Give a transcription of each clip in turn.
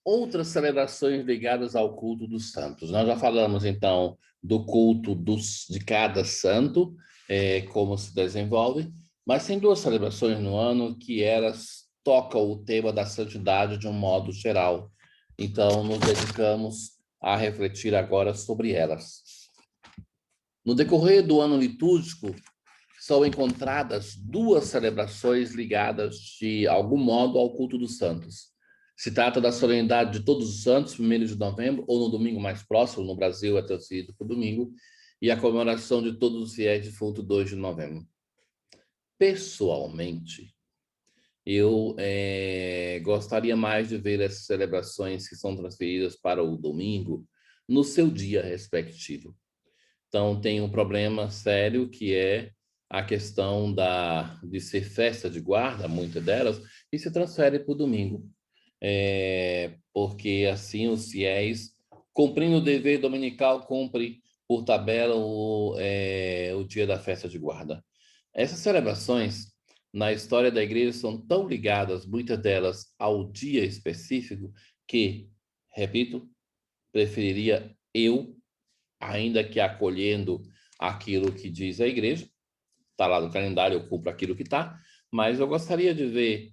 outras celebrações ligadas ao culto dos santos. Nós já falamos, então, do culto de cada santo, como se desenvolve, mas tem duas celebrações no ano que elas tocam o tema da santidade de um modo geral. Então, nos dedicamos a refletir agora sobre elas. No decorrer do ano litúrgico, são encontradas duas celebrações ligadas de algum modo ao culto dos santos. Se trata da solenidade de Todos os Santos, 1º de novembro, ou no domingo mais próximo, no Brasil é transferido para o domingo, e a comemoração de todos os fiéis defuntos, 2 de novembro. Pessoalmente, eu gostaria mais de ver essas celebrações que são transferidas para o domingo no seu dia respectivo. Então, tem um problema sério que é a questão de ser festa de guarda, muitas delas, e se transfere para o domingo. Porque assim os fiéis, cumprindo o dever dominical, cumprem por tabela o dia da festa de guarda. Essas celebrações, na história da igreja, são tão ligadas, muitas delas, ao dia específico, que, repito, preferiria eu, ainda que acolhendo aquilo que diz a igreja, está lá no calendário, eu cumpro aquilo que está, mas eu gostaria de ver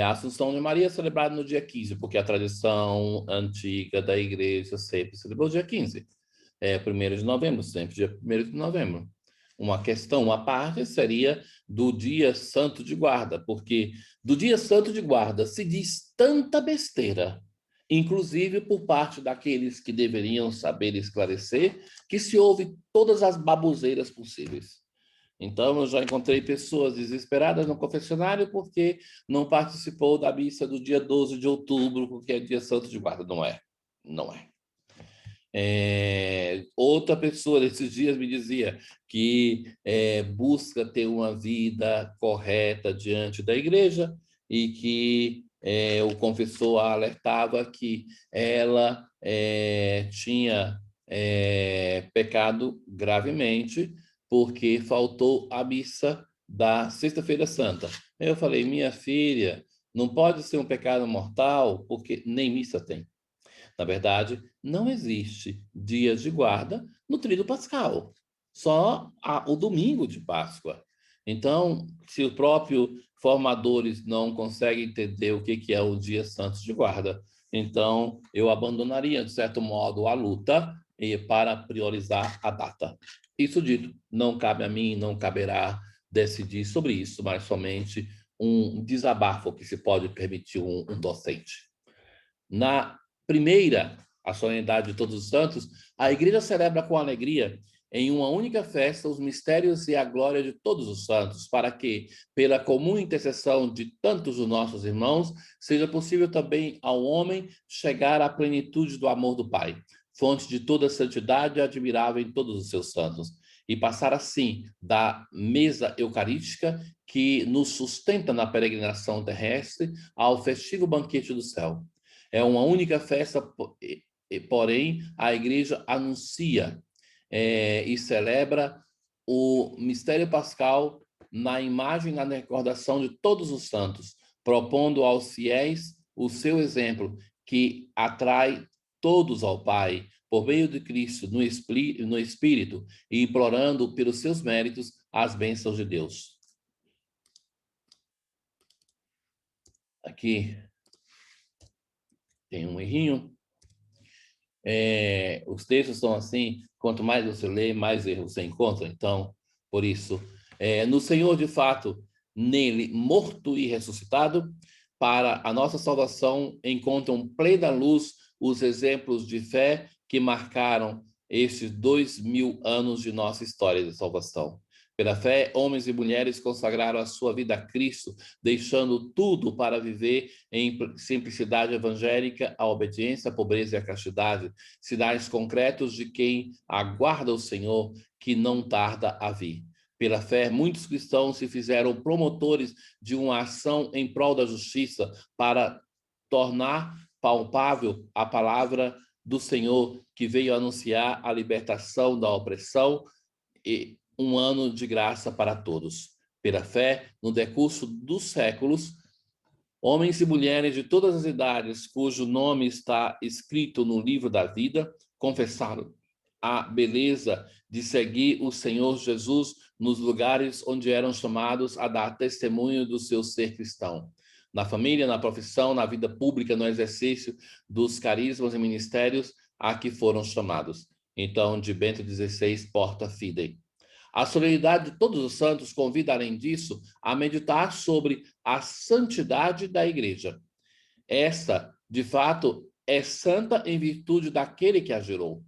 a Assunção de Maria celebrada no dia 15, porque a tradição antiga da igreja sempre celebrou dia 15. 1º de novembro, sempre dia 1º de novembro. Uma questão à parte seria do dia santo de guarda, porque do dia santo de guarda se diz tanta besteira, inclusive por parte daqueles que deveriam saber esclarecer, que se ouve todas as baboseiras possíveis. Então, eu já encontrei pessoas desesperadas no confessionário porque não participou da missa do dia 12 de outubro, porque é dia santo de guarda. Não é. Não é. Outra pessoa nesses dias me dizia que busca ter uma vida correta diante da igreja e que o confessor a alertava que ela tinha pecado gravemente porque faltou a missa da Sexta-feira Santa. Eu falei, minha filha, não pode ser um pecado mortal porque nem missa tem. Na verdade, não existe dias de guarda no tríduo pascal, só o domingo de Páscoa. Então, se os próprios formadores não conseguem entender o que é o dia santo de guarda, então eu abandonaria, de certo modo, a luta para priorizar a data. Isso dito, não cabe a mim, não caberá decidir sobre isso, mas somente um desabafo que se pode permitir um docente. Na primeira, a solenidade de Todos os Santos, a igreja celebra com alegria, em uma única festa, os mistérios e a glória de todos os santos, para que, pela comum intercessão de tantos dos nossos irmãos, seja possível também ao homem chegar à plenitude do amor do Pai, fonte de toda santidade admirável em todos os seus santos, e passar assim da mesa eucarística que nos sustenta na peregrinação terrestre ao festivo banquete do céu. É uma única festa, porém, a igreja anuncia e celebra o mistério pascal na imagem e na recordação de todos os santos, propondo aos fiéis o seu exemplo, que atrai todos ao Pai, por meio de Cristo, no Espírito, e implorando pelos seus méritos as bênçãos de Deus. Aqui tem um errinho. Os textos são assim, quanto mais você lê, mais erros você encontra. Então, por isso, no Senhor, de fato, nele, morto e ressuscitado, para a nossa salvação, encontram plena luz os exemplos de fé que marcaram estes 2000 anos de nossa história de salvação. Pela fé, homens e mulheres consagraram a sua vida a Cristo, deixando tudo para viver em simplicidade evangélica, a obediência, a pobreza e a castidade, sinais concretos de quem aguarda o Senhor, que não tarda a vir. Pela fé, muitos cristãos se fizeram promotores de uma ação em prol da justiça para tornar palpável a palavra do Senhor, que veio anunciar a libertação da opressão e um ano de graça para todos. Pela fé, no decurso dos séculos, Homens e mulheres de todas as idades, cujo nome está escrito no livro da vida, confessaram a beleza de seguir o Senhor Jesus nos lugares onde eram chamados a dar testemunho do seu ser cristão. Na família, na profissão, na vida pública, no exercício dos carismas e ministérios a que foram chamados. Então, de Bento XVI, Porta Fidei. A solenidade de todos os santos convida, além disso, a meditar sobre a santidade da Igreja. Esta, de fato, é santa em virtude daquele que a gerou.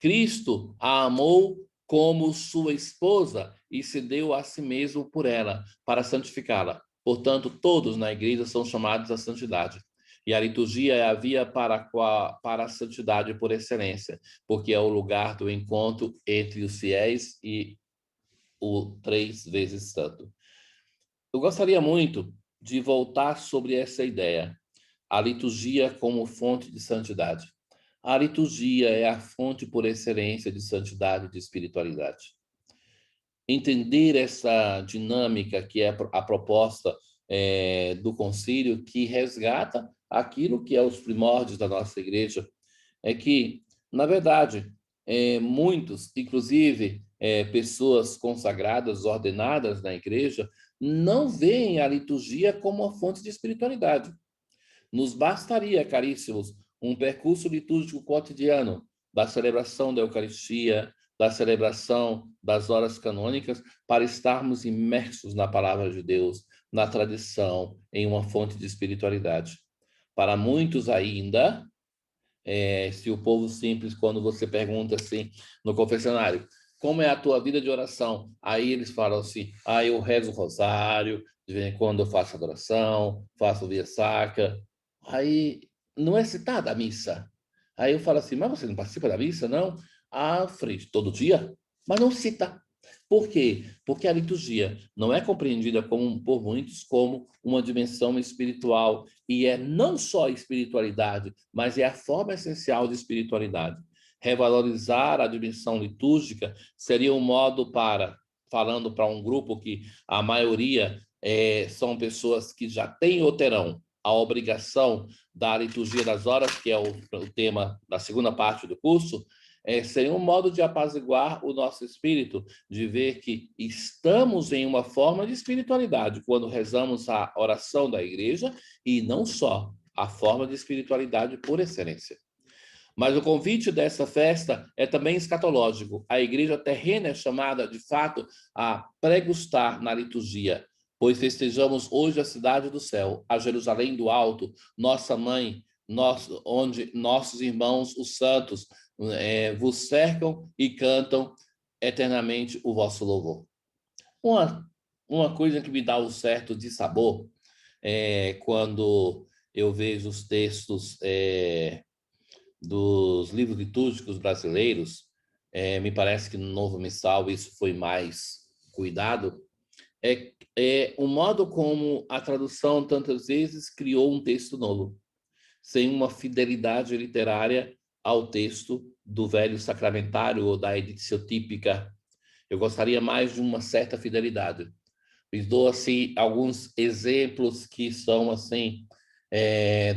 Cristo a amou como sua esposa e se deu a si mesmo por ela, para santificá-la. Portanto, todos na Igreja são chamados à santidade. E a liturgia é a via para a santidade por excelência, porque é o lugar do encontro entre os fiéis e o 3 vezes santo. Eu gostaria muito de voltar sobre essa ideia, a liturgia como fonte de santidade. A liturgia é a fonte por excelência de santidade e de espiritualidade. Entender essa dinâmica que é a proposta do concílio, que resgata aquilo que é os primórdios da nossa igreja, é que, na verdade, muitos, inclusive pessoas consagradas, ordenadas na igreja, não veem a liturgia como uma fonte de espiritualidade. Nos bastaria, caríssimos, um percurso litúrgico cotidiano da celebração da Eucaristia, da celebração das horas canônicas, para estarmos imersos na palavra de Deus, na tradição, em uma fonte de espiritualidade. Para muitos ainda, se o povo simples, quando você pergunta assim no confessionário, como é a tua vida de oração? Aí eles falam assim, eu rezo o rosário, de vez em quando eu faço adoração, faço via sacra. Aí não é citada a missa. Aí eu falo assim, mas você não participa da missa, não? Frei, todo dia? Mas não cita. Por quê? Porque a liturgia não é compreendida por muitos como uma dimensão espiritual, e é não só espiritualidade, mas é a forma essencial de espiritualidade. Revalorizar a dimensão litúrgica seria um modo para, falando para um grupo que a maioria são pessoas que já têm ou terão a obrigação da liturgia das horas, que é o tema da segunda parte do curso, seria um modo de apaziguar o nosso espírito, de ver que estamos em uma forma de espiritualidade quando rezamos a oração da igreja, e não só a forma de espiritualidade por excelência. Mas o convite dessa festa é também escatológico. A igreja terrena é chamada, de fato, a pregustar na liturgia, pois festejamos hoje a cidade do céu, a Jerusalém do alto, nossa mãe, onde nossos irmãos, os santos, vos cercam e cantam eternamente o vosso louvor. Uma coisa que me dá um certo dissabor quando eu vejo os textos dos livros litúrgicos brasileiros, me parece que no Novo Missal isso foi mais cuidado, é o modo como a tradução tantas vezes criou um texto novo, sem uma fidelidade literária ao texto do velho sacramentário ou da editio típica. Eu gostaria mais de uma certa fidelidade. Eu dou assim alguns exemplos que são assim,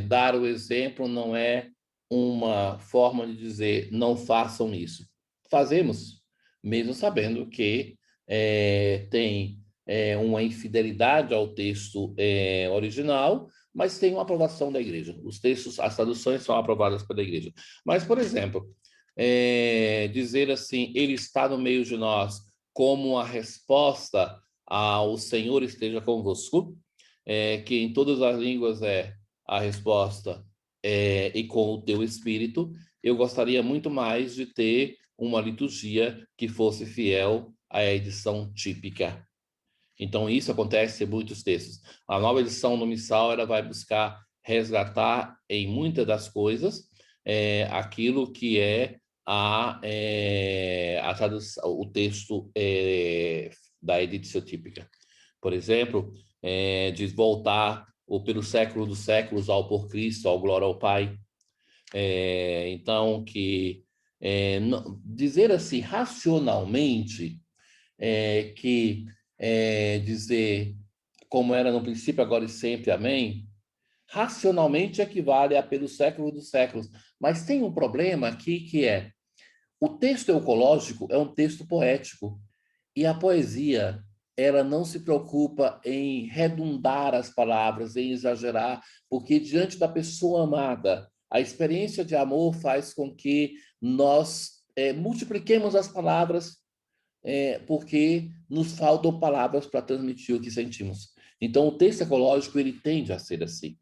dar o exemplo não é uma forma de dizer não façam isso. Fazemos, mesmo sabendo que tem uma infidelidade ao texto original, mas tem uma aprovação da igreja. Os textos, as traduções são aprovadas pela igreja. Mas, por exemplo, dizer assim, ele está no meio de nós como a resposta ao Senhor esteja convosco, que em todas as línguas é a resposta e com o teu espírito, eu gostaria muito mais de ter uma liturgia que fosse fiel à edição típica. Então, isso acontece em muitos textos. A nova edição do Missal ela vai buscar resgatar em muitas das coisas aquilo que é a tradução, o texto da editio típica. Por exemplo, de voltar pelo século dos séculos ao por Cristo, ao glória ao Pai. Então, dizer assim racionalmente que dizer como era no princípio, agora e sempre, amém, racionalmente equivale a pelos séculos dos séculos. Mas tem um problema aqui que é o texto eucológico é um texto poético e a poesia ela não se preocupa em redundar as palavras, em exagerar, porque diante da pessoa amada, a experiência de amor faz com que nós multipliquemos as palavras, porque nos faltam palavras para transmitir o que sentimos. Então, o texto ecológico ele tende a ser assim.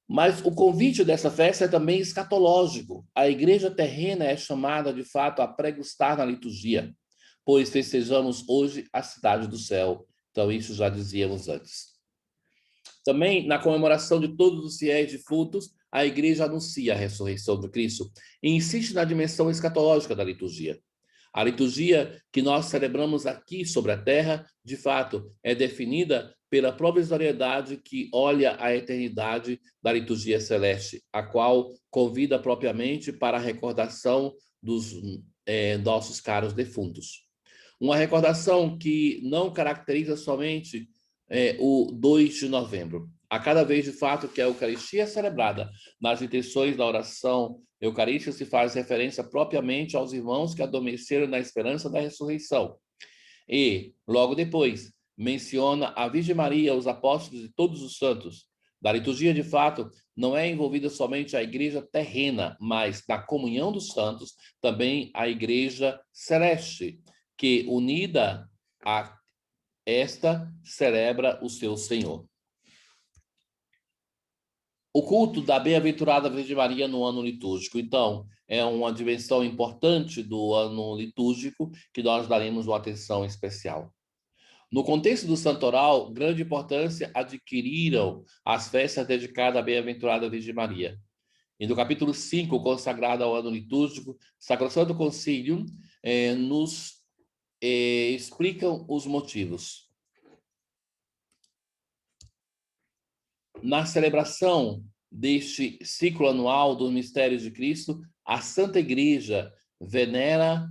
Mas o convite dessa festa é também escatológico. A igreja terrena é chamada, de fato, a pregustar na liturgia, pois festejamos hoje a cidade do céu. Então, isso já dizíamos antes. Também, na comemoração de todos os fiéis defuntos, a igreja anuncia a ressurreição de Cristo e insiste na dimensão escatológica da liturgia. A liturgia que nós celebramos aqui sobre a terra, de fato, é definida pela provisoriedade que olha a eternidade da liturgia celeste, a qual convida propriamente para a recordação dos nossos caros defuntos. Uma recordação que não caracteriza somente o 2 de novembro. A cada vez, de fato, que a Eucaristia é celebrada, nas intenções da oração eucarística se faz referência propriamente aos irmãos que adormeceram na esperança da ressurreição. E, logo depois, menciona a Virgem Maria, os apóstolos e todos os santos. Da liturgia, de fato, não é envolvida somente a igreja terrena, mas na comunhão dos santos, também a igreja celeste, que, unida a esta, celebra o seu Senhor. O culto da Bem-aventurada Virgem Maria no ano litúrgico. Então, é uma dimensão importante do ano litúrgico que nós daremos uma atenção especial. No contexto do santoral, grande importância adquiriram as festas dedicadas à Bem-aventurada Virgem Maria. E no capítulo 5, consagrado ao ano litúrgico, Sacrosanto Concílio nos explicam os motivos. Na celebração deste ciclo anual dos mistérios de Cristo, a Santa Igreja venera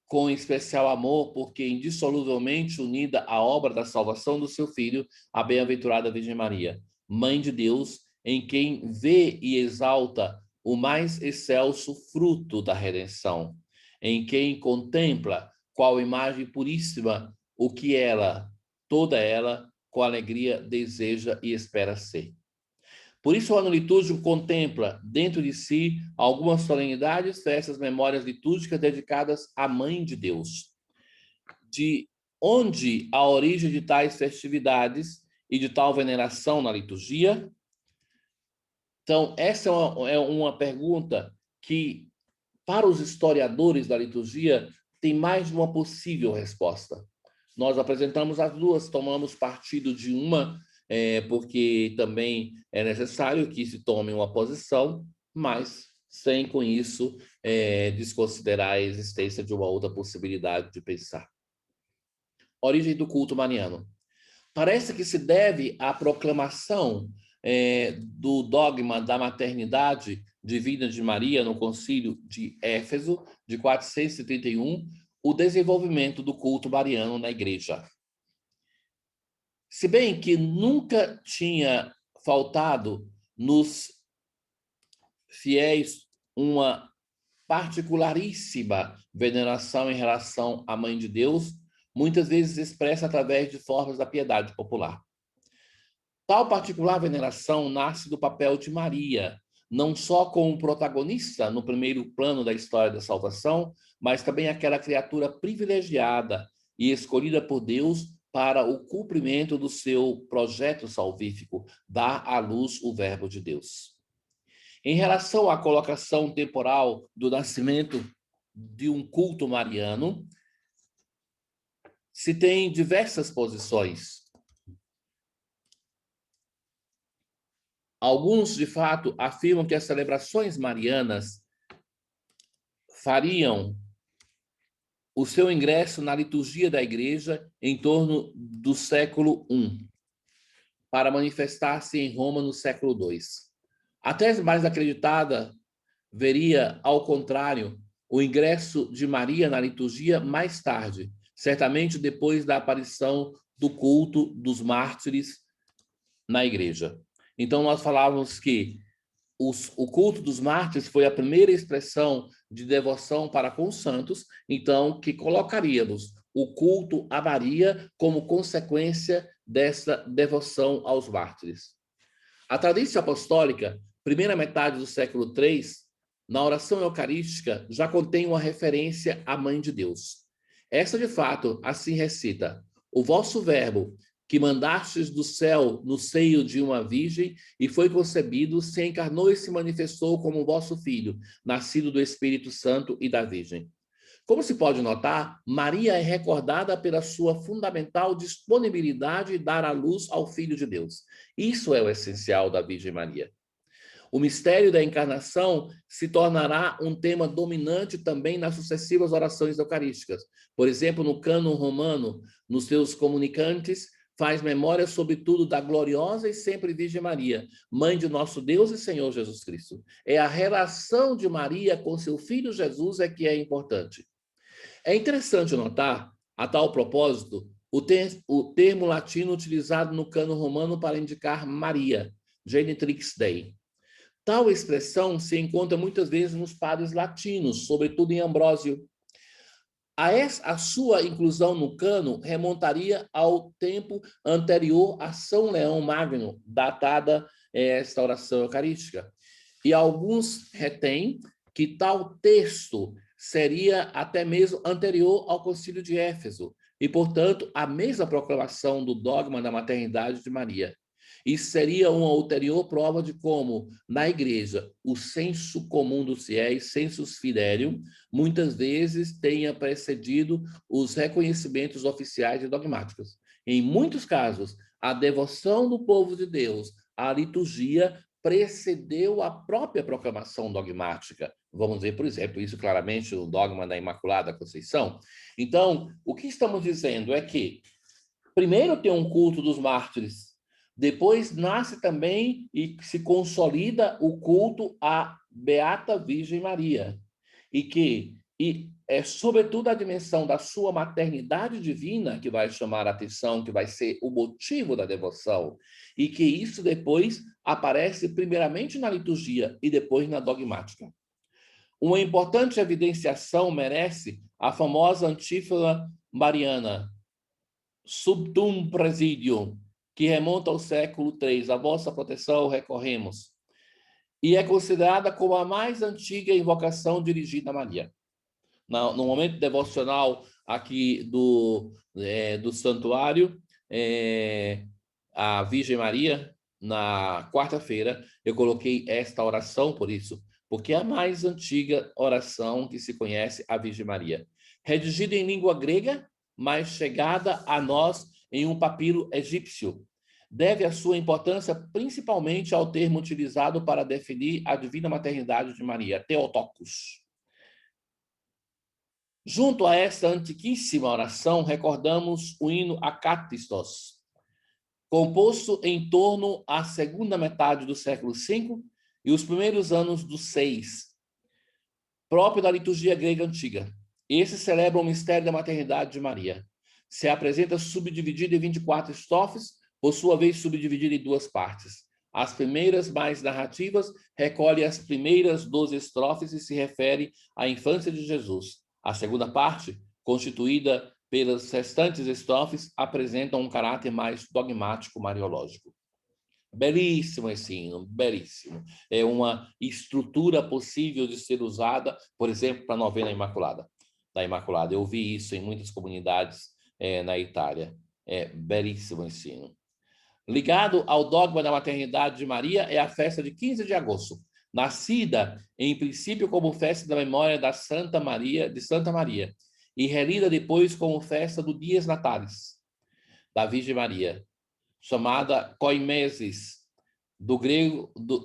com especial amor, porque indissoluvelmente unida à obra da salvação do seu Filho, a bem-aventurada Virgem Maria, Mãe de Deus, em quem vê e exalta o mais excelso fruto da redenção, em quem contempla, qual imagem puríssima, o que ela, toda ela, com alegria deseja e espera ser. Por isso, o ano litúrgico contempla dentro de si algumas solenidades, festas, memórias litúrgicas dedicadas à Mãe de Deus. De onde a origem de tais festividades e de tal veneração na liturgia? Então, essa é uma pergunta que, para os historiadores da liturgia, tem mais de uma possível resposta. Nós apresentamos as duas, tomamos partido de uma, porque também é necessário que se tome uma posição, mas sem, com isso, desconsiderar a existência de uma outra possibilidade de pensar. Origem do culto mariano. Parece que se deve à proclamação do dogma da maternidade divina de Maria no Concílio de Éfeso, de 431, o desenvolvimento do culto mariano na Igreja. Se bem que nunca tinha faltado nos fiéis uma particularíssima veneração em relação à Mãe de Deus, muitas vezes expressa através de formas da piedade popular. Tal particular veneração nasce do papel de Maria, não só como protagonista no primeiro plano da história da salvação, mas também aquela criatura privilegiada e escolhida por Deus para o cumprimento do seu projeto salvífico, dar à luz o Verbo de Deus. Em relação à colocação temporal do nascimento de um culto mariano, se tem diversas posições. Alguns, de fato, afirmam que as celebrações marianas fariam o seu ingresso na liturgia da Igreja em torno do século I, para manifestar-se em Roma no século II. A tese mais acreditada veria, ao contrário, o ingresso de Maria na liturgia mais tarde, certamente depois da aparição do culto dos mártires na igreja. Então, nós falávamos que o culto dos mártires foi a primeira expressão de devoção para com os santos, então, que colocaríamos o culto a Maria como consequência dessa devoção aos mártires. A tradição apostólica, primeira metade do século III, na oração eucarística, já contém uma referência à Mãe de Deus. Essa, de fato, assim recita: o vosso verbo, que mandastes do céu no seio de uma virgem e foi concebido, se encarnou e se manifestou como vosso filho, nascido do Espírito Santo e da Virgem. Como se pode notar, Maria é recordada pela sua fundamental disponibilidade de dar à luz ao Filho de Deus. Isso é o essencial da Virgem Maria. O mistério da encarnação se tornará um tema dominante também nas sucessivas orações eucarísticas. Por exemplo, no cânon romano, nos seus comunicantes, faz memória, sobretudo, da gloriosa e sempre Virgem Maria, mãe de nosso Deus e Senhor Jesus Cristo. É a relação de Maria com seu filho Jesus é que é importante. É interessante notar, a tal propósito, o termo latino utilizado no cânon romano para indicar Maria, Genitrix Dei. Tal expressão se encontra muitas vezes nos padres latinos, sobretudo em Ambrósio. A sua inclusão no cânon remontaria ao tempo anterior a São Leão Magno, datada esta oração eucarística. E alguns retêm que tal texto seria até mesmo anterior ao Concílio de Éfeso, e, portanto, a mesma proclamação do dogma da maternidade de Maria. Isso seria uma ulterior prova de como, na igreja, o senso comum dos fiéis, sensus fidelium, muitas vezes tenha precedido os reconhecimentos oficiais e dogmáticos. Em muitos casos, a devoção do povo de Deus à liturgia precedeu a própria proclamação dogmática. Vamos ver, por exemplo, isso claramente no dogma da Imaculada Conceição. Então, o que estamos dizendo é que, primeiro tem um culto dos mártires, depois nasce também e se consolida o culto à Beata Virgem Maria, e é sobretudo a dimensão da sua maternidade divina que vai chamar a atenção, que vai ser o motivo da devoção, e que isso depois aparece primeiramente na liturgia e depois na dogmática. Uma importante evidenciação merece a famosa antífona mariana, Subtum Presidium, que remonta ao século III. A vossa proteção recorremos. E é considerada como a mais antiga invocação dirigida a Maria. No momento devocional aqui do santuário, a Virgem Maria, na quarta-feira, eu coloquei esta oração por isso, porque é a mais antiga oração que se conhece a Virgem Maria. Redigida em língua grega, mas chegada a nós em um papiro egípcio. Deve a sua importância principalmente ao termo utilizado para definir a divina maternidade de Maria, Theotokos. Junto a esta antiquíssima oração, recordamos o hino Acátistos, composto em torno à segunda metade do século V e os primeiros anos do VI, próprio da liturgia grega antiga. Esse celebra o mistério da maternidade de Maria. Se apresenta subdividido em 24 estrofes, por sua vez subdividido em duas partes. As primeiras, mais narrativas, recolhem as primeiras 12 estrofes e se refere à infância de Jesus. A segunda parte, constituída pelas restantes estrofes, apresenta um caráter mais dogmático mariológico. Belíssimo esse hino, belíssimo. É uma estrutura possível de ser usada, por exemplo, para a novena Imaculada. Da Imaculada. Eu vi isso em muitas comunidades na Itália. É belíssimo esse hino. Ligado ao dogma da maternidade de Maria é a festa de 15 de agosto, nascida, em princípio, como festa da memória de Santa Maria, e relida depois como festa do Dies Natalis, da Virgem Maria, chamada Koimesis,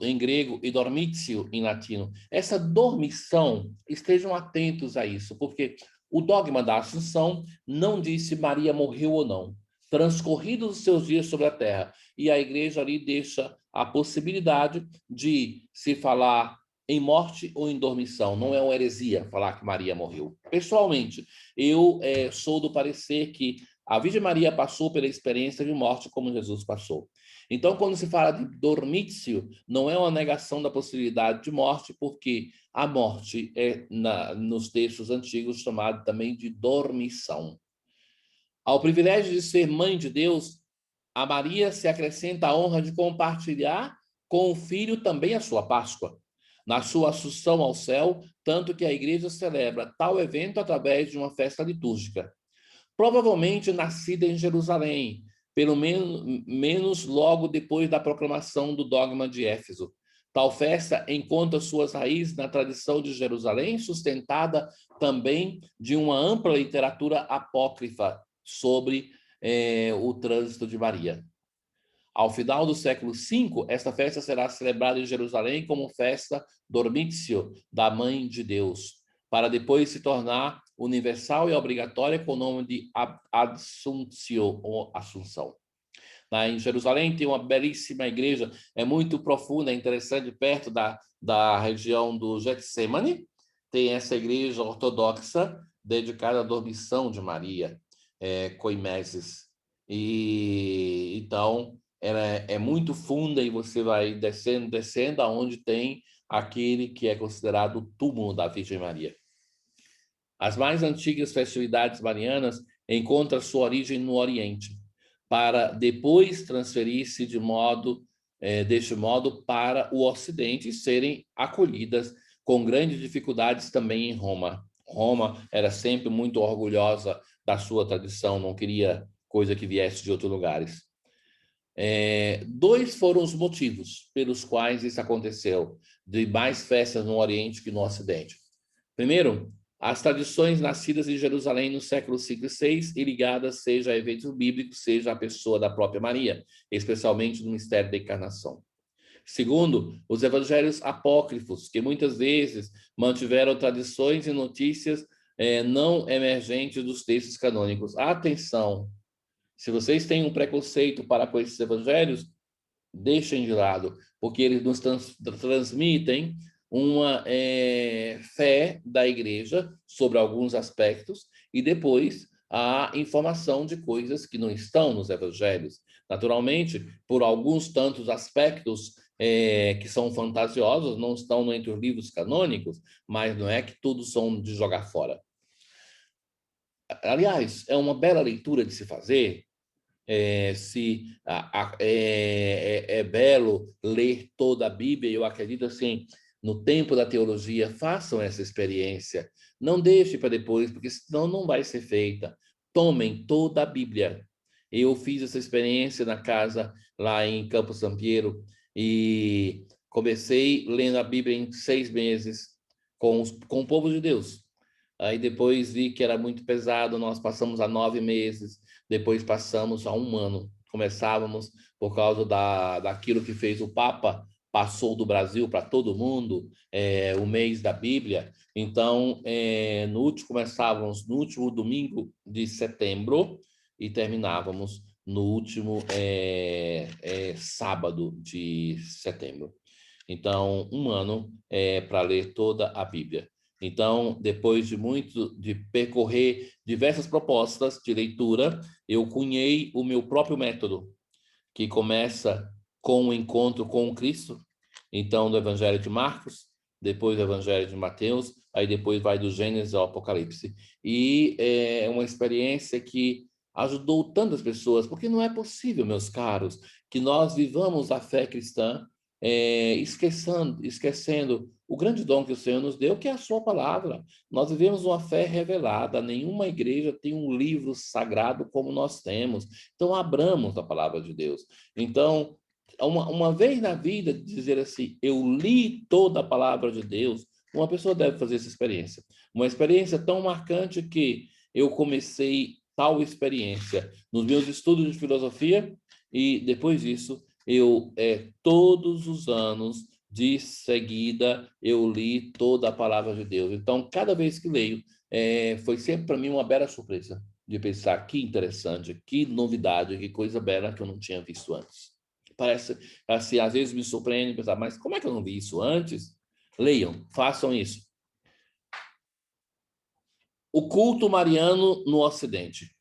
em grego, e Dormitio em latino. Essa dormição, estejam atentos a isso, porque o dogma da Assunção não diz se Maria morreu ou não, transcorridos os seus dias sobre a terra. E a igreja ali deixa a possibilidade de se falar em morte ou em dormição. Não é uma heresia falar que Maria morreu. Pessoalmente, eu sou do parecer que a Virgem Maria passou pela experiência de morte como Jesus passou. Então, quando se fala de dormício, não é uma negação da possibilidade de morte, porque a morte é, nos textos antigos, chamada também de dormição. Ao privilégio de ser mãe de Deus, a Maria se acrescenta a honra de compartilhar com o Filho também a sua Páscoa, na sua assunção ao céu, tanto que a Igreja celebra tal evento através de uma festa litúrgica. Provavelmente nascida em Jerusalém, pelo menos logo depois da proclamação do dogma de Éfeso. Tal festa encontra suas raízes na tradição de Jerusalém, sustentada também de uma ampla literatura apócrifa sobre o trânsito de Maria. Ao final do século V, esta festa será celebrada em Jerusalém como festa dormítio da Mãe de Deus, para depois se tornar universal e obrigatória com o nome de Assuntio, ou Assunção. Em Jerusalém tem uma belíssima igreja, é muito profunda, é interessante, perto da região do Getsemane, tem essa igreja ortodoxa dedicada à dormição de Maria, Coimeses. E então ela é muito funda e você vai descendo aonde tem aquele que é considerado o túmulo da Virgem Maria. As mais antigas festividades marianas encontram sua origem no Oriente, para depois transferir-se deste modo para o Ocidente e serem acolhidas com grandes dificuldades também em Roma. Roma era sempre muito orgulhosa da sua tradição, não queria coisa que viesse de outros lugares. Dois foram os motivos pelos quais isso aconteceu, de mais festas no Oriente que no Ocidente. Primeiro, as tradições nascidas em Jerusalém no século V e VI e ligadas seja a eventos bíblicos, seja à pessoa da própria Maria, especialmente no mistério da encarnação. Segundo, os evangelhos apócrifos, que muitas vezes mantiveram tradições e notícias não emergentes dos textos canônicos. Atenção! Se vocês têm um preconceito para com esses evangelhos, deixem de lado, porque eles nos transmitem uma fé da igreja sobre alguns aspectos e depois a informação de coisas que não estão nos evangelhos. Naturalmente, por alguns tantos aspectos que são fantasiosos, não estão entre os livros canônicos, mas não é que todos são de jogar fora. Aliás, é uma bela leitura de se fazer. É belo ler toda a Bíblia, eu acredito assim, no tempo da teologia, façam essa experiência. Não deixe para depois, porque senão não vai ser feita. Tomem toda a Bíblia. Eu fiz essa experiência na casa lá em Campo Sampiero e comecei lendo a Bíblia em 6 meses com o povo de Deus. Aí depois vi que era muito pesado, nós passamos a 9 meses, depois passamos a 1 ano. Começávamos por causa daquilo que fez o Papa, passou do Brasil para todo mundo, o mês da Bíblia. Então, começávamos no último domingo de setembro e terminávamos no último sábado de setembro. Então, 1 ano para ler toda a Bíblia. Então, depois de percorrer diversas propostas de leitura, eu cunhei o meu próprio método, que começa com o encontro com o Cristo, então do Evangelho de Marcos, depois do Evangelho de Mateus, aí depois vai do Gênesis ao Apocalipse. E é uma experiência que ajudou tantas pessoas, porque não é possível, meus caros, que nós vivamos a fé cristã esquecendo o grande dom que o Senhor nos deu, que é a sua palavra. Nós vivemos uma fé revelada, nenhuma igreja tem um livro sagrado como nós temos. Então, abramos a palavra de Deus. Então, uma vez na vida, dizer assim, eu li toda a palavra de Deus, uma pessoa deve fazer essa experiência. Uma experiência tão marcante que eu comecei tal experiência nos meus estudos de filosofia e, depois disso, eu, todos os anos, de seguida, eu li toda a palavra de Deus. Então, cada vez que leio, foi sempre para mim uma bela surpresa de pensar que interessante, que novidade, que coisa bela que eu não tinha visto antes. Parece, assim, às vezes me surpreende pensar, mas como é que eu não vi isso antes? Leiam, façam isso. O culto mariano no Ocidente.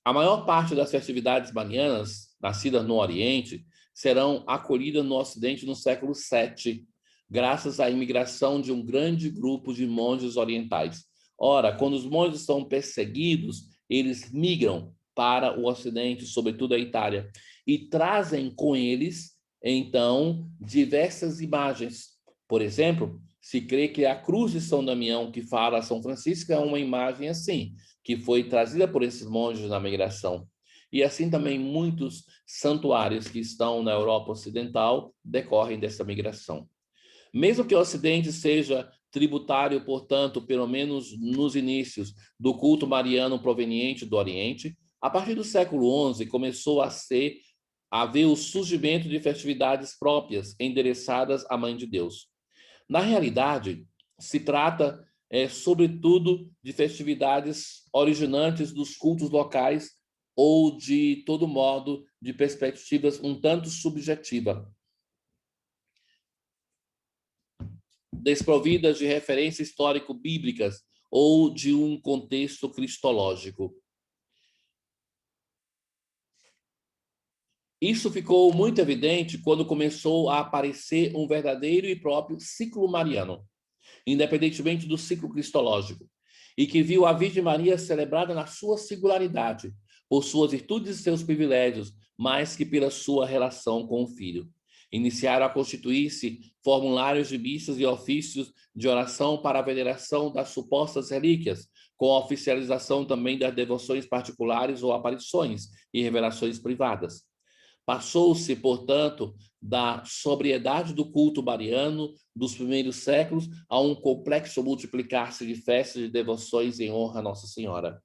A maior parte das festividades marianas, nascidas no Oriente, serão acolhidas no Ocidente no século VII, graças à imigração de um grande grupo de monges orientais. Ora, quando os monges são perseguidos, eles migram para o Ocidente, sobretudo a Itália, e trazem com eles, então, diversas imagens. Por exemplo, se crê que a cruz de São Damião, que fala a São Francisco, é uma imagem assim, que foi trazida por esses monges na migração. E assim também muitos santuários que estão na Europa Ocidental decorrem dessa migração. Mesmo que o Ocidente seja tributário, portanto, pelo menos nos inícios, do culto mariano proveniente do Oriente, a partir do século XI começou a haver o surgimento de festividades próprias endereçadas à Mãe de Deus. Na realidade, se trata, sobretudo, de festividades originantes dos cultos locais ou, de todo modo, de perspectivas um tanto subjetivas, desprovidas de referências histórico-bíblicas ou de um contexto cristológico. Isso ficou muito evidente quando começou a aparecer um verdadeiro e próprio ciclo mariano, independentemente do ciclo cristológico, e que viu a Virgem Maria celebrada na sua singularidade, por suas virtudes e seus privilégios, mais que pela sua relação com o Filho. Iniciaram a constituir-se formulários de missas e ofícios de oração para a veneração das supostas relíquias, com a oficialização também das devoções particulares ou aparições e revelações privadas. Passou-se, portanto, da sobriedade do culto mariano dos primeiros séculos a um complexo multiplicar-se de festas e devoções em honra a Nossa Senhora.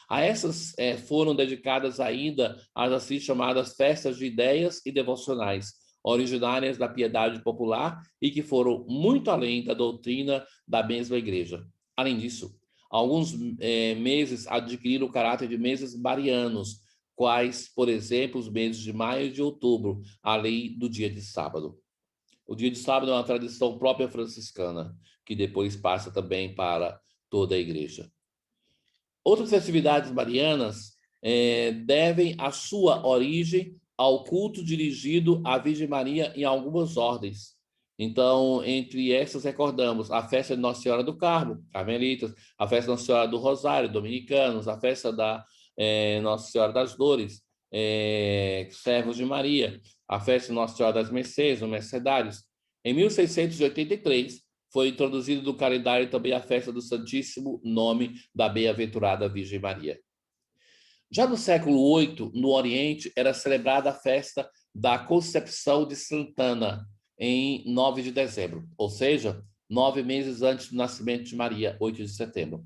A essas foram dedicadas ainda as assim chamadas festas de ideias e devocionais, originárias da piedade popular e que foram muito além da doutrina da mesma igreja. Além disso, alguns meses adquiriram o caráter de meses marianos, quais, por exemplo, os meses de maio e de outubro, a lei do dia de sábado. O dia de sábado é uma tradição própria franciscana, que depois passa também para toda a igreja. Outras festividades marianas devem a sua origem ao culto dirigido à Virgem Maria em algumas ordens. Então, entre essas, recordamos a festa de Nossa Senhora do Carmo, carmelitas, a festa de Nossa Senhora do Rosário, dominicanos, a festa da Nossa Senhora das Dores, servos de Maria, a festa de Nossa Senhora das Mercês, os mercedários. Em 1683, foi introduzido no calendário também a festa do Santíssimo Nome da Bem-aventurada Virgem Maria. Já no século VIII, no Oriente, era celebrada a festa da Concepção de Santana, em 9 de dezembro, ou seja, 9 meses antes do nascimento de Maria, 8 de setembro.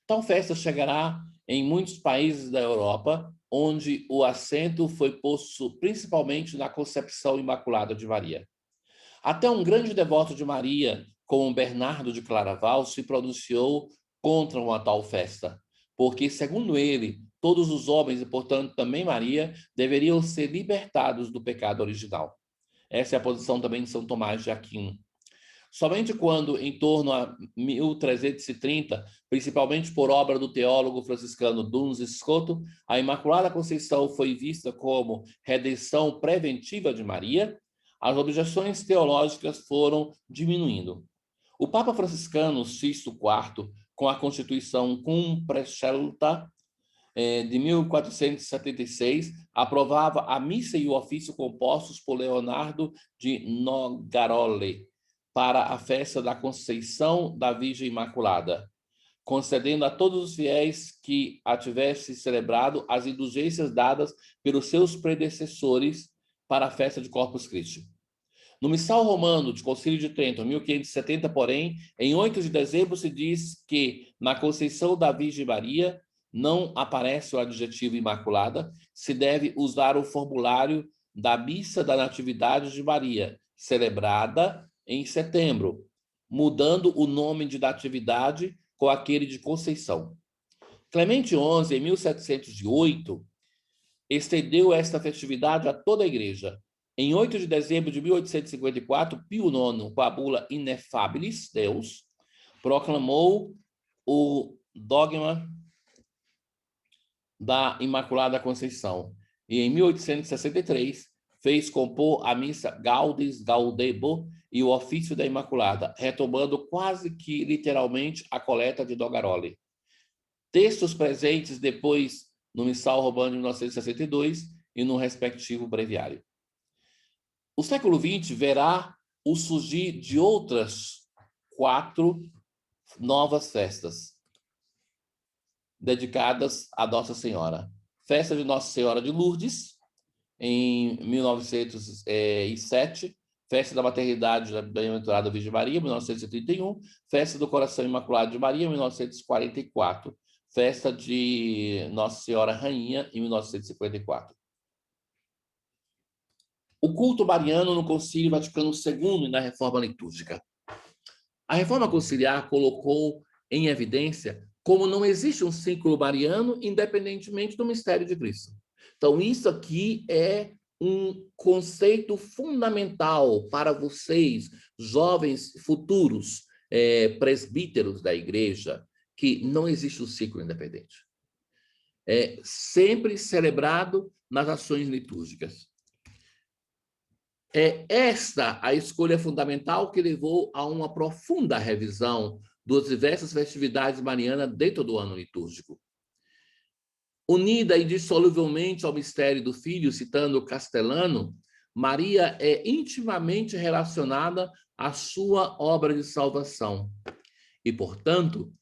Tal festa chegará em muitos países da Europa, onde o acento foi posto principalmente na Concepção Imaculada de Maria. Até um grande devoto de Maria, como Bernardo de Claraval, se pronunciou contra uma tal festa, porque, segundo ele, todos os homens, e portanto também Maria, deveriam ser libertados do pecado original. Essa é a posição também de São Tomás de Aquino. Somente quando, em torno a 1330, principalmente por obra do teólogo franciscano Duns Scoto, a Imaculada Conceição foi vista como redenção preventiva de Maria, as objeções teológicas foram diminuindo. O Papa franciscano Sixto IV, com a Constituição Cum Prescelta de 1476, aprovava a missa e o ofício compostos por Leonardo de Nogarole para a festa da Conceição da Virgem Imaculada, concedendo a todos os fiéis que a tivessem celebrado as indulgências dadas pelos seus predecessores para a festa de Corpus Christi. No Missal Romano de Concílio de Trento, 1570, porém, em 8 de dezembro se diz que na Conceição da Virgem Maria não aparece o adjetivo Imaculada, se deve usar o formulário da Missa da Natividade de Maria, celebrada em setembro, mudando o nome de Natividade com aquele de Conceição. Clemente XI, em 1708, estendeu esta festividade a toda a igreja. Em 8 de dezembro de 1854, Pio IX, com a bula Ineffabilis Deus, proclamou o dogma da Imaculada Conceição. E em 1863, fez compor a missa Gaudis Gaudebo e o ofício da Imaculada, retomando quase que literalmente a coleta de Dogaroli. Textos presentes depois no Missal Romano de 1962 e no respectivo breviário. O século XX verá o surgir de outras 4 novas festas dedicadas a Nossa Senhora. Festa de Nossa Senhora de Lourdes, em 1907, Festa da Maternidade da Bem-aventurada Virgem Maria, 1931, Festa do Coração Imaculado de Maria, 1944, Festa de Nossa Senhora Rainha, em 1954. O culto mariano no Concílio Vaticano II e na Reforma Litúrgica. A Reforma Conciliar colocou em evidência como não existe um ciclo mariano independentemente do mistério de Cristo. Então, isso aqui é um conceito fundamental para vocês, jovens futuros presbíteros da igreja, que não existe um ciclo independente. É sempre celebrado nas ações litúrgicas. É esta a escolha fundamental que levou a uma profunda revisão das diversas festividades marianas dentro do ano litúrgico. Unida indissoluvelmente ao mistério do Filho, citando Castellano, Maria é intimamente relacionada à sua obra de salvação e, portanto,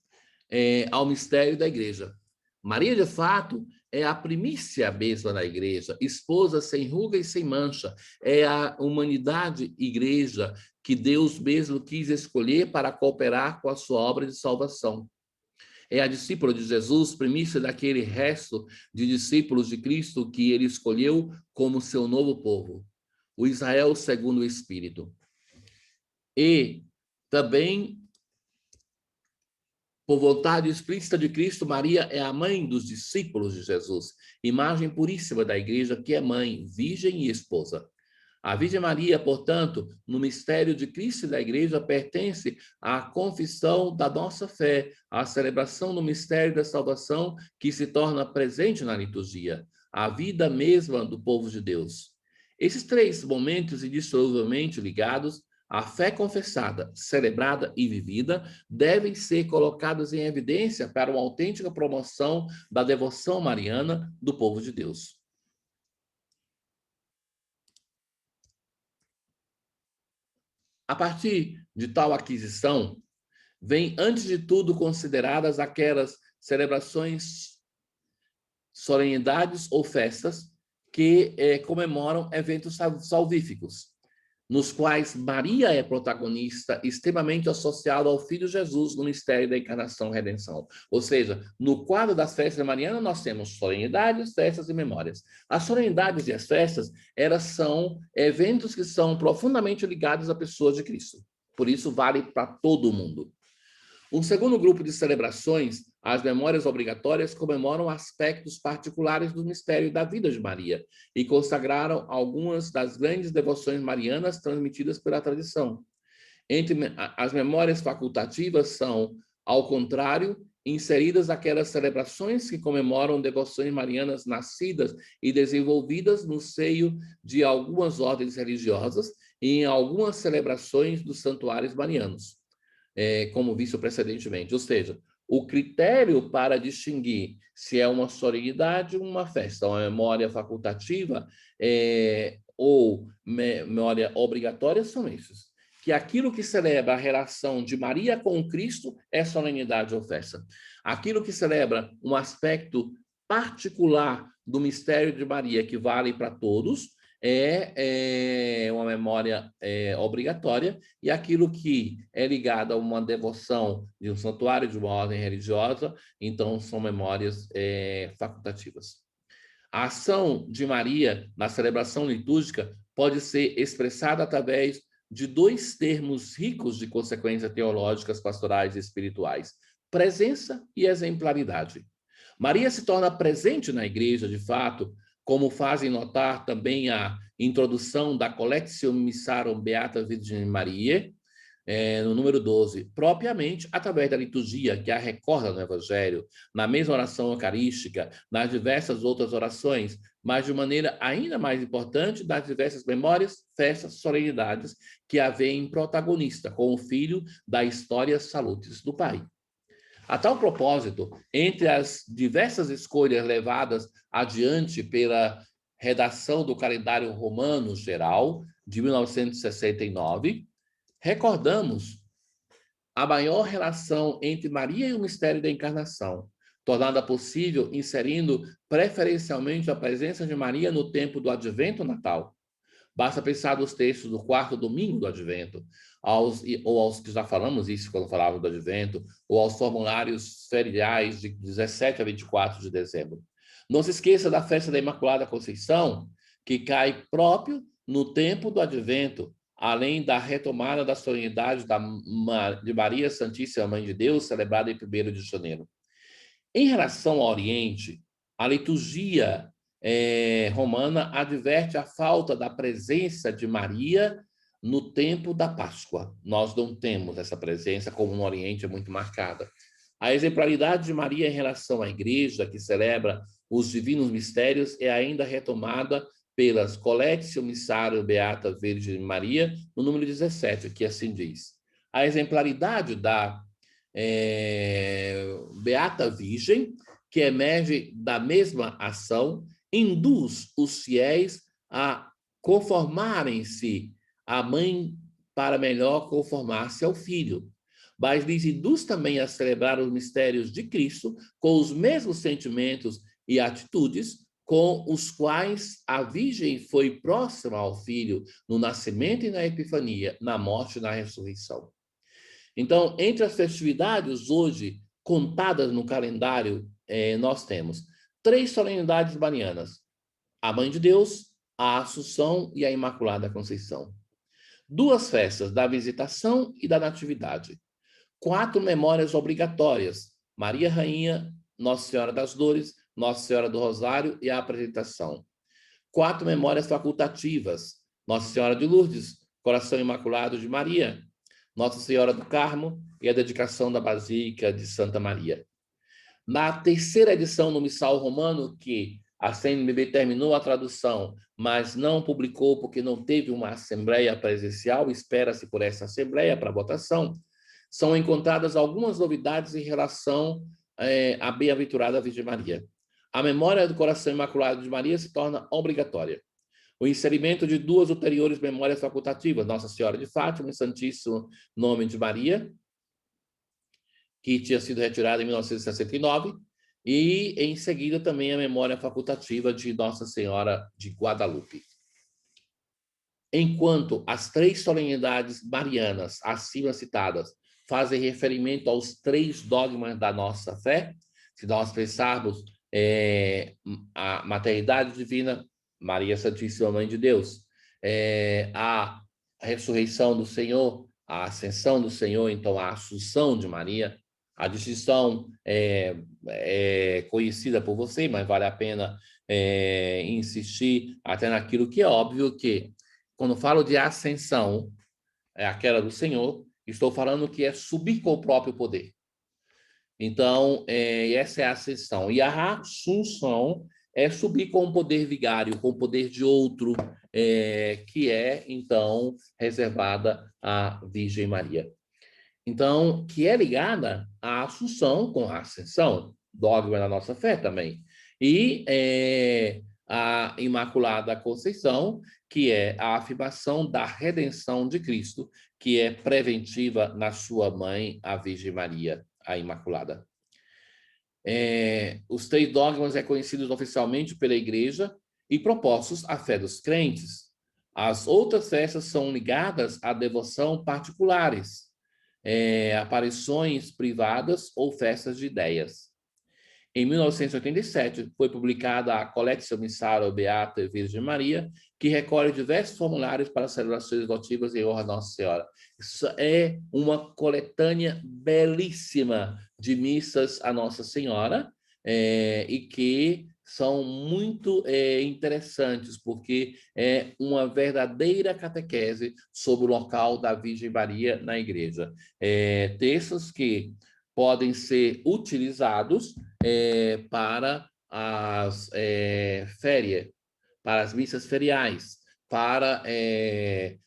ao mistério da Igreja. Maria, de fato, é a primícia mesma da Igreja, esposa sem ruga e sem mancha. É a humanidade Igreja que Deus mesmo quis escolher para cooperar com a sua obra de salvação. É a discípula de Jesus, primícia daquele resto de discípulos de Cristo que ele escolheu como seu novo povo, o Israel segundo o Espírito. E também, por vontade explícita de Cristo, Maria é a mãe dos discípulos de Jesus, imagem puríssima da igreja que é mãe, virgem e esposa. A Virgem Maria, portanto, no mistério de Cristo e da igreja, pertence à confissão da nossa fé, à celebração do mistério da salvação que se torna presente na liturgia, a vida mesma do povo de Deus. Esses 3 momentos indissoluvelmente ligados, a fé confessada, celebrada e vivida devem ser colocados em evidência para uma autêntica promoção da devoção mariana do povo de Deus. A partir de tal aquisição, vem, antes de tudo, consideradas aquelas celebrações, solenidades ou festas que comemoram eventos salvíficos, nos quais Maria é protagonista, extremamente associada ao Filho Jesus no mistério da encarnação e redenção. Ou seja, no quadro das festas marianas, nós temos solenidades, festas e memórias. As solenidades e as festas, elas são eventos que são profundamente ligados à pessoa de Cristo. Por isso, vale para todo mundo. Um segundo grupo de celebrações, as memórias obrigatórias, comemoram aspectos particulares do mistério da vida de Maria e consagraram algumas das grandes devoções marianas transmitidas pela tradição. Entre as memórias facultativas são, ao contrário, inseridas aquelas celebrações que comemoram devoções marianas nascidas e desenvolvidas no seio de algumas ordens religiosas e em algumas celebrações dos santuários marianos, como visto precedentemente. Ou seja, o critério para distinguir se é uma solenidade ou uma festa, uma memória facultativa ou memória obrigatória são esses. Que aquilo que celebra a relação de Maria com Cristo é solenidade ou festa. Aquilo que celebra um aspecto particular do mistério de Maria, que vale para todos, é uma memória obrigatória, e aquilo que é ligado a uma devoção de um santuário, de uma ordem religiosa, então são memórias facultativas. A ação de Maria na celebração litúrgica pode ser expressada através de 2 termos ricos de consequências teológicas, pastorais e espirituais: presença e exemplaridade. Maria se torna presente na igreja, de fato, como fazem notar também a introdução da Collectio Missarum Beata Virgine Mariae, no número 12, propriamente através da liturgia, que a recorda no Evangelho, na mesma oração eucarística, nas diversas outras orações, mas de maneira ainda mais importante das diversas memórias, festas, solenidades que a veem protagonista, com o filho da história salutes do pai. A tal propósito, entre as diversas escolhas levadas adiante pela redação do calendário romano geral de 1969, recordamos a maior relação entre Maria e o mistério da encarnação, tornada possível inserindo preferencialmente a presença de Maria no tempo do Advento Natal. Basta pensar nos textos do quarto domingo do Advento, ou aos que já falamos isso quando falávamos do Advento, ou aos formulários feriais de 17 a 24 de dezembro. Não se esqueça da festa da Imaculada Conceição, que cai próprio no tempo do Advento, além da retomada da solenidade de Maria Santíssima Mãe de Deus, celebrada em 1º de janeiro. Em relação ao Oriente, a liturgia romana adverte a falta da presença de Maria no tempo da Páscoa. Nós não temos essa presença, como no Oriente é muito marcada. A exemplaridade de Maria em relação à Igreja, que celebra os divinos mistérios, é ainda retomada pelas Colectio Missarum Beata Virgem Maria, no número 17, que assim diz. A exemplaridade da Beata Virgem, que emerge da mesma ação, induz os fiéis a conformarem-se à mãe para melhor conformar-se ao filho, mas lhes induz também a celebrar os mistérios de Cristo com os mesmos sentimentos e atitudes com os quais a Virgem foi próxima ao Filho no nascimento e na Epifania, na morte e na ressurreição. Então, entre as festividades hoje contadas no calendário, nós temos 3 solenidades marianas: a Mãe de Deus, a Assunção e a Imaculada Conceição. 2 festas, da Visitação e da Natividade. 4 memórias obrigatórias: Maria Rainha, Nossa Senhora das Dores, Nossa Senhora do Rosário e a Apresentação. 4 memórias facultativas: Nossa Senhora de Lourdes, Coração Imaculado de Maria, Nossa Senhora do Carmo e a dedicação da Basílica de Santa Maria. Na 3ª edição no Missal Romano, que a CNBB terminou a tradução, mas não publicou porque não teve uma assembleia presencial, espera-se por essa assembleia para votação, são encontradas algumas novidades em relação à Bem-aventurada Virgem Maria. A memória do Coração Imaculado de Maria se torna obrigatória. O inserimento de 2 ulteriores memórias facultativas, Nossa Senhora de Fátima e Santíssimo Nome de Maria, que tinha sido retirada em 1969, e em seguida também a memória facultativa de Nossa Senhora de Guadalupe. Enquanto as 3 solenidades marianas acima citadas fazem referimento aos 3 dogmas da nossa fé, se nós pensarmos a maternidade divina, Maria Santíssima Mãe de Deus, a ressurreição do Senhor, a ascensão do Senhor, então a Assunção de Maria, a distinção é conhecida por você, mas vale a pena insistir até naquilo que é óbvio que, quando falo de ascensão, é aquela do Senhor, estou falando que é subir com o próprio poder. Então, essa é a ascensão. E a assunção é subir com o poder vigário, com o poder de outro, que é, então, reservada à Virgem Maria. Então, que é ligada à Assunção com a Ascensão, dogma da nossa fé também. E a Imaculada Conceição, que é a afirmação da redenção de Cristo, que é preventiva na sua mãe, a Virgem Maria, a Imaculada. Os 3 dogmas reconhecidos oficialmente pela Igreja e propostos à fé dos crentes. As outras festas são ligadas à devoção particulares, aparições privadas ou festas de ideias. Em 1987, foi publicada a Colectio Missarum Beata Virgem Maria, que recolhe diversos formulários para celebrações votivas em honra a Nossa Senhora. Isso é uma coletânea belíssima de missas a Nossa Senhora, e que são muito interessantes, porque é uma verdadeira catequese sobre o local da Virgem Maria na igreja. Textos que podem ser utilizados para as férias, para as missas feriais, para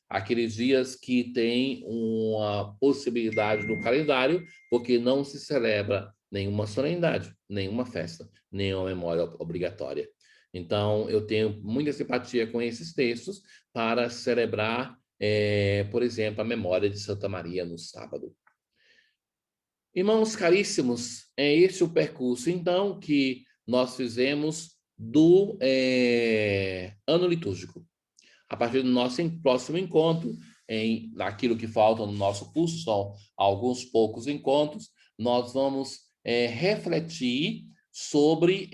aqueles dias que tem uma possibilidade no calendário, porque não se celebra nenhuma solenidade, nenhuma festa, nenhuma memória obrigatória. Então, eu tenho muita simpatia com esses textos para celebrar, por exemplo, a memória de Santa Maria no sábado. Irmãos caríssimos, é esse o percurso, então, que nós fizemos do ano litúrgico. A partir do nosso próximo encontro, naquilo que falta no nosso curso, são alguns poucos encontros, nós vamos refletir sobre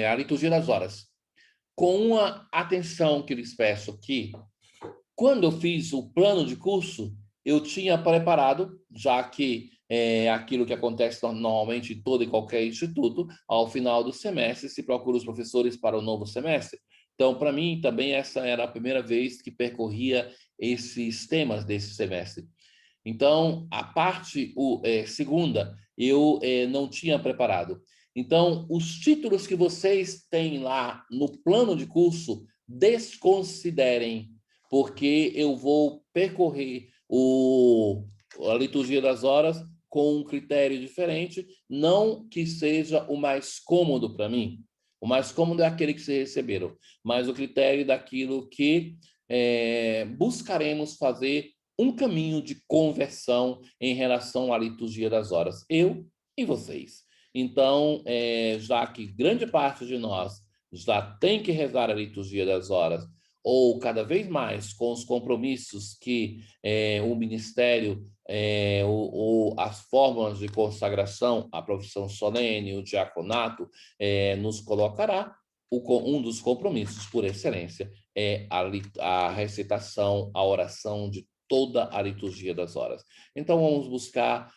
a liturgia das horas. Com uma atenção que lhes peço que, quando eu fiz o plano de curso, eu tinha preparado, já que aquilo que acontece normalmente em todo e qualquer instituto, ao final do semestre se procura os professores para o novo semestre. Então, para mim, também essa era a primeira vez que percorria esses temas desse semestre. Então, a parte segunda, eu não tinha preparado. Então, os títulos que vocês têm lá no plano de curso, desconsiderem, porque eu vou percorrer a liturgia das horas com um critério diferente, não que seja o mais cômodo para mim. O mais cômodo é aquele que vocês receberam, mas o critério daquilo que buscaremos fazer um caminho de conversão em relação à liturgia das horas, eu e vocês. Então, já que grande parte de nós já tem que rezar a liturgia das horas, ou cada vez mais com os compromissos que o ministério ou as fórmulas de consagração, a profissão solene, o diaconato, nos colocará, um dos compromissos por excelência é a recitação, a oração de toda a liturgia das horas. Então, vamos buscar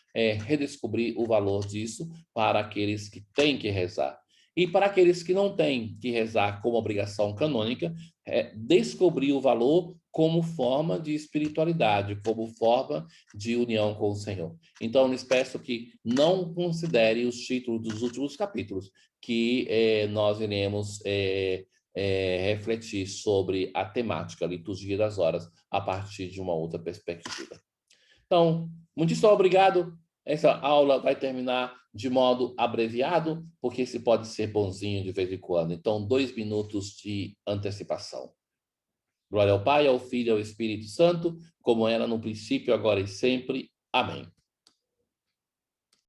redescobrir o valor disso para aqueles que têm que rezar. E para aqueles que não têm que rezar como obrigação canônica, descobrir o valor como forma de espiritualidade, como forma de união com o Senhor. Então, lhes peço que não considere os títulos dos últimos capítulos, que nós iremos refletir sobre a temática, a liturgia das horas, a partir de uma outra perspectiva. Então, muitíssimo obrigado. Essa aula vai terminar de modo abreviado, porque esse pode ser bonzinho de vez em quando. Então, 2 minutos de antecipação. Glória ao Pai, ao Filho e ao Espírito Santo, como era no princípio, agora e sempre. Amém.